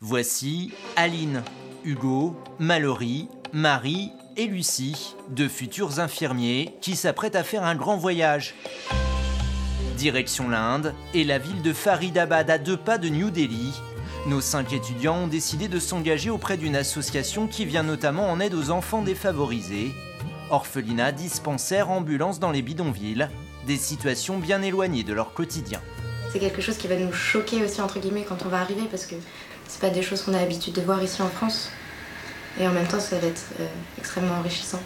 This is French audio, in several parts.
Voici Aline, Hugo, Mallory, Marie et Lucie, deux futurs infirmiers qui s'apprêtent à faire un grand voyage. Direction l'Inde et la ville de Faridabad, à 2 pas de New Delhi. Nos 5 étudiants ont décidé de s'engager auprès d'une association qui vient notamment en aide aux enfants défavorisés. Orphelinat, dispensaires, ambulances dans les bidonvilles, des situations bien éloignées de leur quotidien. C'est quelque chose qui va nous choquer aussi entre guillemets quand on va arriver parce que c'est pas des choses qu'on a l'habitude de voir ici en France. Et en même temps, ça va être extrêmement enrichissant.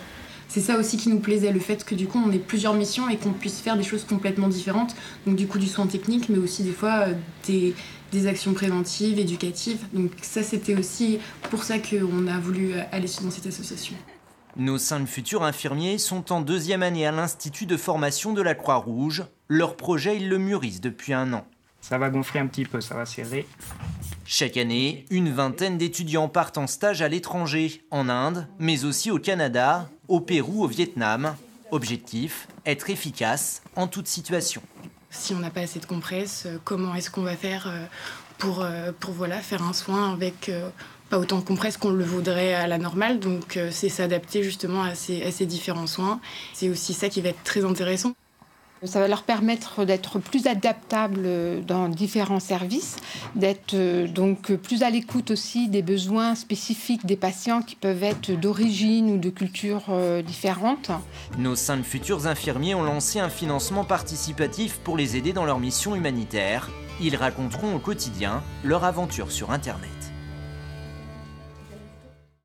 C'est ça aussi qui nous plaisait, le fait que du coup on ait plusieurs missions et qu'on puisse faire des choses complètement différentes. Donc du coup du soin technique, mais aussi des fois des actions préventives, éducatives. Donc ça c'était aussi pour ça qu'on a voulu aller dans cette association. Nos 5 futurs infirmiers sont en 2e année à l'Institut de formation de la Croix-Rouge. Leur projet, ils le mûrissent depuis 1 an. Ça va gonfler un petit peu, ça va serrer. Chaque année, une vingtaine d'étudiants partent en stage à l'étranger, en Inde, mais aussi au Canada, au Pérou, au Vietnam. Objectif, être efficace en toute situation. Si on n'a pas assez de compresses, comment est-ce qu'on va faire pour faire un soin avec pas autant de compresses qu'on le voudrait à la normale. Donc c'est s'adapter justement à ces différents soins. C'est aussi ça qui va être très intéressant. Ça va leur permettre d'être plus adaptables dans différents services, d'être donc plus à l'écoute aussi des besoins spécifiques des patients qui peuvent être d'origine ou de culture différentes. Nos 5 futurs infirmiers ont lancé un financement participatif pour les aider dans leur mission humanitaire. Ils raconteront au quotidien leur aventure sur Internet.